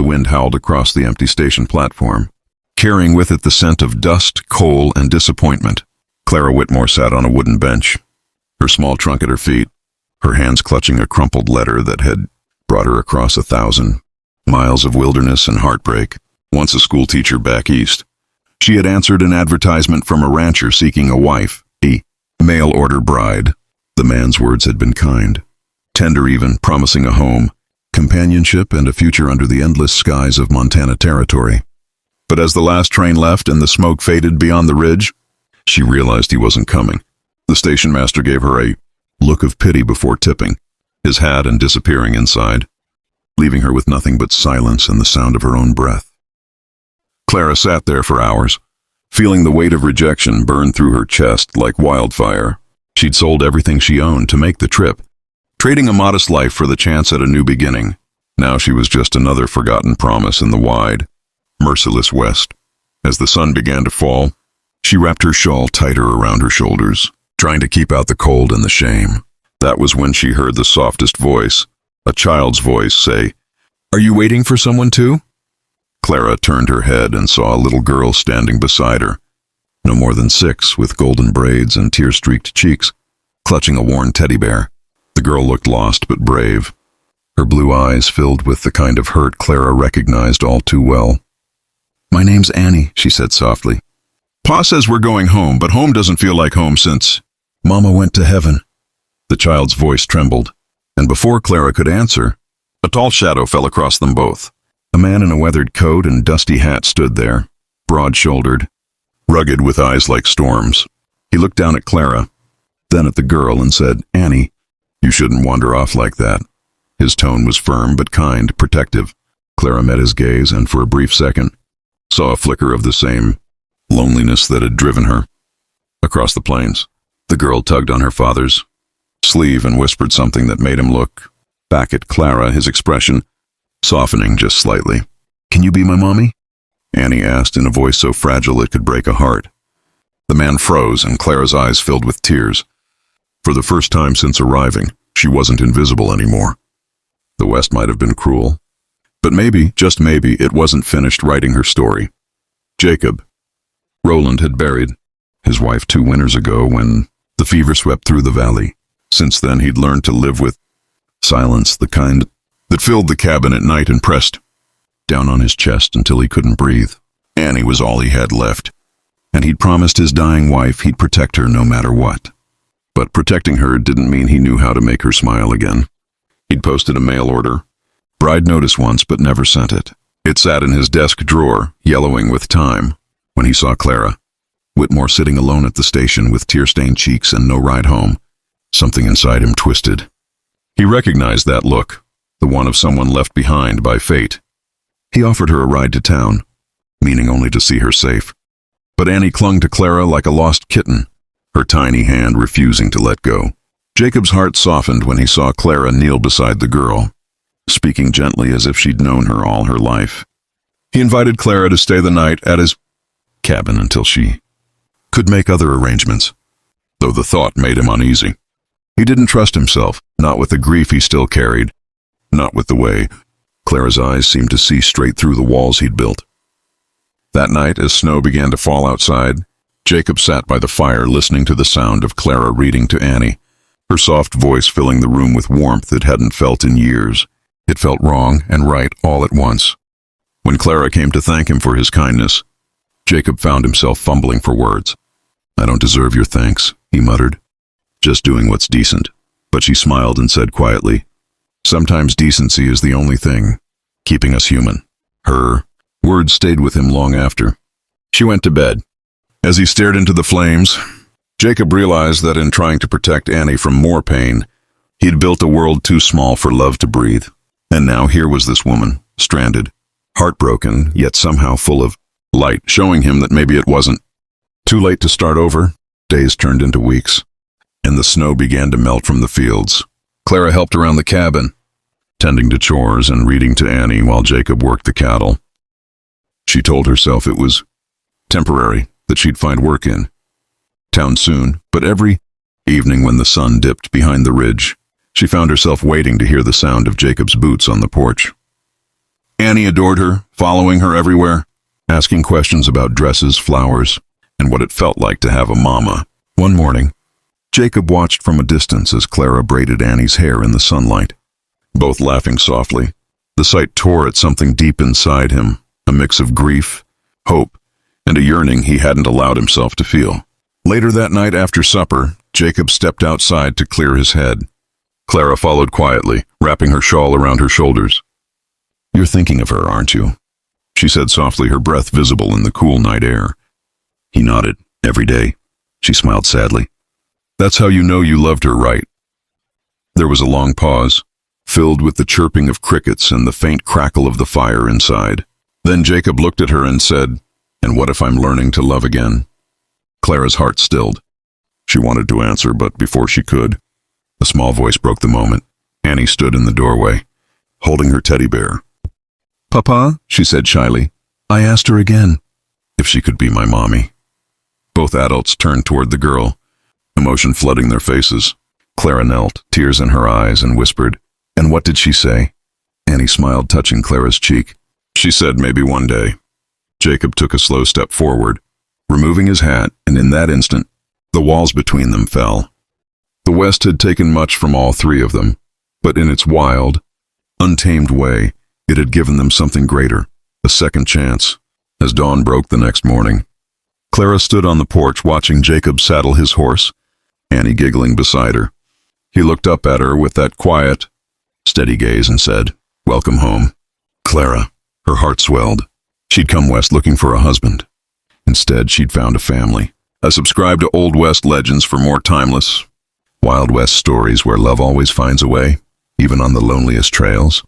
wind howled across the empty station platform, carrying with it the scent of dust, coal, and disappointment. Clara Whitmore sat on a wooden bench, her small trunk at her feet, her hands clutching a crumpled letter that had brought her across 1,000 miles of wilderness and heartbreak. Once a schoolteacher back east, she had answered an advertisement from a rancher seeking a wife, a mail-order bride. The man's words had been kind, tender even, promising a home, companionship, and a future under the endless skies of Montana Territory. But as the last train left and the smoke faded beyond the ridge, she realized he wasn't coming. The station master gave her a look of pity before tipping his hat and disappearing inside, leaving her with nothing but silence and the sound of her own breath. Clara sat there for hours, feeling the weight of rejection burn through her chest like wildfire. She'd sold everything she owned to make the trip, trading a modest life for the chance at a new beginning. Now she was just another forgotten promise in the wide, merciless West. As the sun began to fall, she wrapped her shawl tighter around her shoulders, trying to keep out the cold and the shame. That was when she heard the softest voice, a child's voice, say, "Are you waiting for someone too?" Clara turned her head and saw a little girl standing beside her, no more than 6, with golden braids and tear-streaked cheeks, clutching a worn teddy bear. The girl looked lost but brave, her blue eyes filled with the kind of hurt Clara recognized all too well. "My name's Annie," she said softly. "Pa says we're going home, but home doesn't feel like home since Mama went to heaven." The child's voice trembled, and before Clara could answer, a tall shadow fell across them both. A man in a weathered coat and dusty hat stood there, broad-shouldered, rugged with eyes like storms. He looked down at Clara, then at the girl and said, "Annie, you shouldn't wander off like that." His tone was firm but kind, protective. Clara met his gaze and for a brief second saw a flicker of the same loneliness that had driven her across the plains. The girl tugged on her father's sleeve and whispered something that made him look back at Clara, his expression softening just slightly. "Can you be my mommy?" Annie asked in a voice so fragile it could break a heart. The man froze and Clara's eyes filled with tears. For the first time since arriving, she wasn't invisible anymore. The West might have been cruel, but maybe, just maybe, it wasn't finished writing her story. Jacob, Roland had buried his wife 2 winters ago when the fever swept through the valley. Since then, he'd learned to live with silence, the kind that filled the cabin at night and pressed down on his chest until he couldn't breathe. Annie was all he had left, and he'd promised his dying wife he'd protect her no matter what. But protecting her didn't mean he knew how to make her smile again. He'd posted a mail order, bride notice once, but never sent it. It sat in his desk drawer, yellowing with time, when he saw Clara Whitmore sitting alone at the station with tear-stained cheeks and no ride home. Something inside him twisted. He recognized that look, the one of someone left behind by fate. He offered her a ride to town, meaning only to see her safe. But Annie clung to Clara like a lost kitten, her tiny hand refusing to let go. Jacob's heart softened when he saw Clara kneel beside the girl, speaking gently as if she'd known her all her life. He invited Clara to stay the night at his cabin until she could make other arrangements, though the thought made him uneasy. He didn't trust himself, not with the grief he still carried, not with the way Clara's eyes seemed to see straight through the walls he'd built. That night, as snow began to fall outside, Jacob sat by the fire listening to the sound of Clara reading to Annie, her soft voice filling the room with warmth it hadn't felt in years. It felt wrong and right all at once. When Clara came to thank him for his kindness, Jacob found himself fumbling for words. "I don't deserve your thanks," he muttered. "Just doing what's decent." But she smiled and said quietly, "Sometimes decency is the only thing keeping us human." Her words stayed with him long after. She went to bed. As he stared into the flames, Jacob realized that in trying to protect Annie from more pain, he'd built a world too small for love to breathe. And now here was this woman, stranded, heartbroken, yet somehow full of light, showing him that maybe it wasn't too late to start over. Days turned into weeks, and the snow began to melt from the fields. Clara helped around the cabin, tending to chores and reading to Annie while Jacob worked the cattle. She told herself it was temporary, that she'd find work in town soon, but every evening when the sun dipped behind the ridge, she found herself waiting to hear the sound of Jacob's boots on the porch. Annie adored her, following her everywhere, asking questions about dresses, flowers, and what it felt like to have a mama. One morning, Jacob watched from a distance as Clara braided Annie's hair in the sunlight. Both laughing softly, the sight tore at something deep inside him, a mix of grief, hope, and a yearning he hadn't allowed himself to feel. Later that night after supper, Jacob stepped outside to clear his head. Clara followed quietly, wrapping her shawl around her shoulders. "You're thinking of her, aren't you?" she said softly, her breath visible in the cool night air. He nodded. "Every day." She smiled sadly. "That's how you know you loved her, right?" There was a long pause, filled with the chirping of crickets and the faint crackle of the fire inside. Then Jacob looked at her and said, "And what if I'm learning to love again?" Clara's heart stilled. She wanted to answer, but before she could, a small voice broke the moment. Annie stood in the doorway, holding her teddy bear. "Papa," she said shyly, "I asked her again if she could be my mommy." Both adults turned toward the girl, emotion flooding their faces. Clara knelt, tears in her eyes, and whispered, "And what did she say?" Annie smiled, touching Clara's cheek. "She said maybe one day." Jacob took a slow step forward, removing his hat, and in that instant, the walls between them fell. The West had taken much from all three of them, but in its wild, untamed way, it had given them something greater, a second chance. As dawn broke the next morning, Clara stood on the porch watching Jacob saddle his horse, Annie giggling beside her. He looked up at her with that quiet, steady gaze and said, "Welcome home." Clara, her heart swelled. She'd come west looking for a husband. Instead, she'd found a family. Subscribe to Old West legends for more timeless, Wild West stories where love always finds a way, even on the loneliest trails.